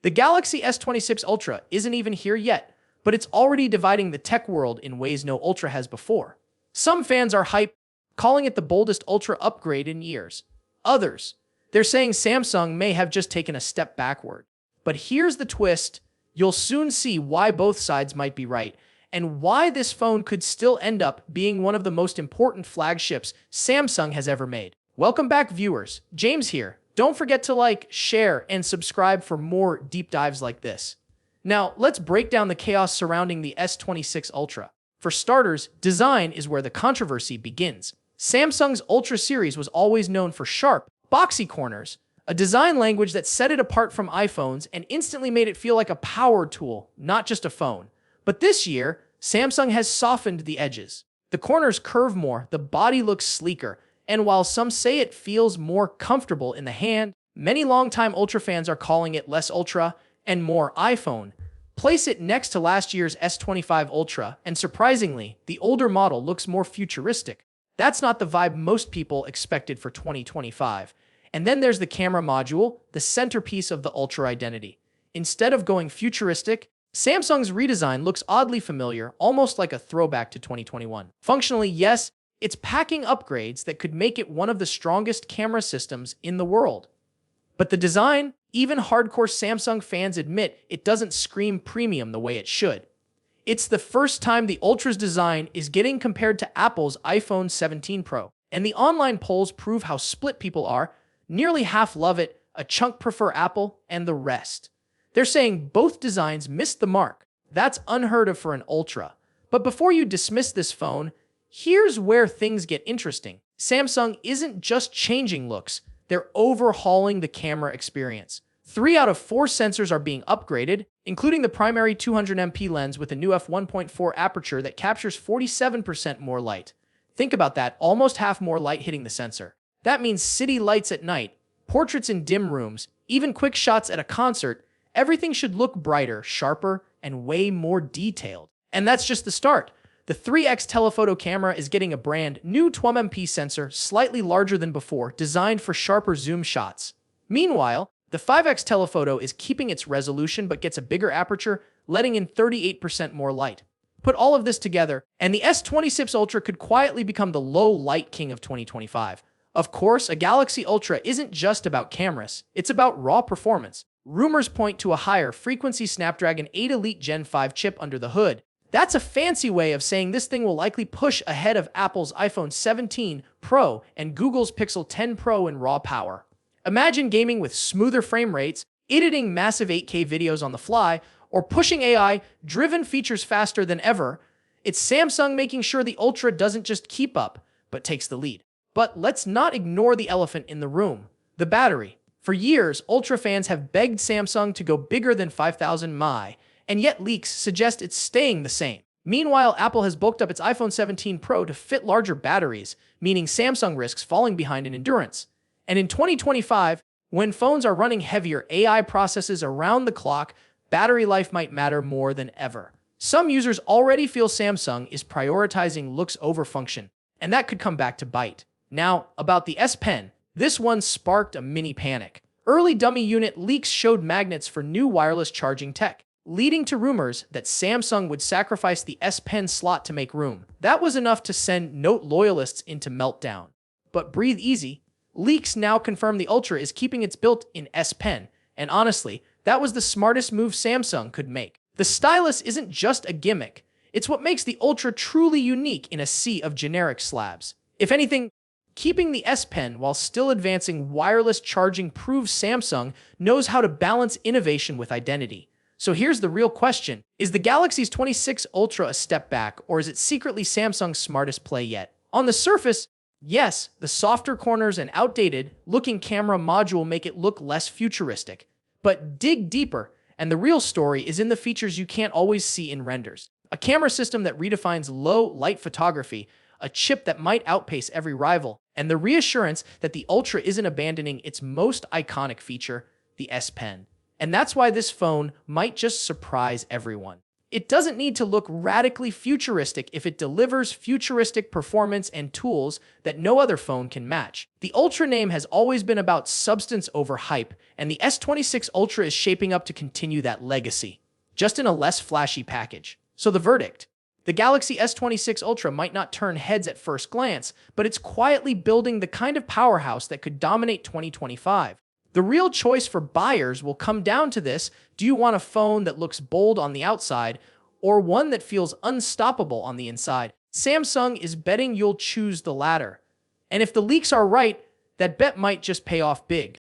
The Galaxy S26 Ultra isn't even here yet, but it's already dividing the tech world in ways no Ultra has before. Some fans are hyped, calling it the boldest Ultra upgrade in years. Others, they're saying Samsung may have just taken a step backward. But here's the twist. You'll soon see why both sides might be right, and why this phone could still end up being one of the most important flagships Samsung has ever made. Welcome back, viewers. James here. Don't forget to like, share, and subscribe for more deep dives like this. Now, let's break down the chaos surrounding the S26 Ultra. For starters, design is where the controversy begins. Samsung's Ultra series was always known for sharp, boxy corners, a design language that set it apart from iPhones and instantly made it feel like a power tool, not just a phone. But this year, Samsung has softened the edges. The corners curve more, the body looks sleeker, and while some say it feels more comfortable in the hand, many longtime Ultra fans are calling it less Ultra and more iPhone. Place it next to last year's S25 Ultra, and surprisingly, the older model looks more futuristic. That's not the vibe most people expected for 2025. And then there's the camera module, the centerpiece of the Ultra identity. Instead of going futuristic, Samsung's redesign looks oddly familiar, almost like a throwback to 2021. Functionally, yes, it's packing upgrades that could make it one of the strongest camera systems in the world. But the design, even hardcore Samsung fans admit it doesn't scream premium the way it should. It's the first time the Ultra's design is getting compared to Apple's iPhone 17 Pro. And the online polls prove how split people are. Nearly half love it, a chunk prefer Apple, and the rest. They're saying both designs missed the mark. That's unheard of for an Ultra. But before you dismiss this phone, here's where things get interesting. Samsung isn't just changing looks, they're overhauling the camera experience. 3 out of 4 sensors are being upgraded, including the primary 200MP lens with a new f1.4 aperture that captures 47% more light. Think about that, almost half more light hitting the sensor. That means city lights at night, portraits in dim rooms, even quick shots at a concert, everything should look brighter, sharper, and way more detailed. And that's just the start. The 3x telephoto camera is getting a brand new 12MP sensor, slightly larger than before, designed for sharper zoom shots. Meanwhile, the 5x telephoto is keeping its resolution but gets a bigger aperture, letting in 38% more light. Put all of this together, and the S26 Ultra could quietly become the low-light king of 2025. Of course, a Galaxy Ultra isn't just about cameras, it's about raw performance. Rumors point to a higher frequency Snapdragon 8 Elite Gen 5 chip under the hood. That's a fancy way of saying this thing will likely push ahead of Apple's iPhone 17 Pro and Google's Pixel 10 Pro in raw power. Imagine gaming with smoother frame rates, editing massive 8K videos on the fly, or pushing AI-driven features faster than ever. It's Samsung making sure the Ultra doesn't just keep up, but takes the lead. But let's not ignore the elephant in the room, the battery. For years, Ultra fans have begged Samsung to go bigger than 5000 mAh, and yet leaks suggest it's staying the same. Meanwhile, Apple has bulked up its iPhone 17 Pro to fit larger batteries, meaning Samsung risks falling behind in endurance. And in 2025, when phones are running heavier AI processes around the clock, battery life might matter more than ever. Some users already feel Samsung is prioritizing looks over function, and that could come back to bite. Now, about the S Pen, this one sparked a mini panic. Early dummy unit leaks showed magnets for new wireless charging tech, leading to rumors that Samsung would sacrifice the S Pen slot to make room. That was enough to send Note loyalists into meltdown. But breathe easy. Leaks now confirm the Ultra is keeping its built-in S Pen, and honestly, that was the smartest move Samsung could make. The stylus isn't just a gimmick, it's what makes the Ultra truly unique in a sea of generic slabs. If anything, keeping the S Pen while still advancing wireless charging proves Samsung knows how to balance innovation with identity. So here's the real question. Is the Galaxy S26 Ultra a step back, or is it secretly Samsung's smartest play yet? On the surface, yes, the softer corners and outdated-looking camera module make it look less futuristic. But dig deeper, and the real story is in the features you can't always see in renders. A camera system that redefines low-light photography, a chip that might outpace every rival, and the reassurance that the Ultra isn't abandoning its most iconic feature, the S Pen. And that's why this phone might just surprise everyone. It doesn't need to look radically futuristic if it delivers futuristic performance and tools that no other phone can match. The Ultra name has always been about substance over hype, and the S26 Ultra is shaping up to continue that legacy, just in a less flashy package. So the verdict: the Galaxy S26 Ultra might not turn heads at first glance, but it's quietly building the kind of powerhouse that could dominate 2025. The real choice for buyers will come down to this: do you want a phone that looks bold on the outside, or one that feels unstoppable on the inside? Samsung is betting you'll choose the latter. And if the leaks are right, that bet might just pay off big.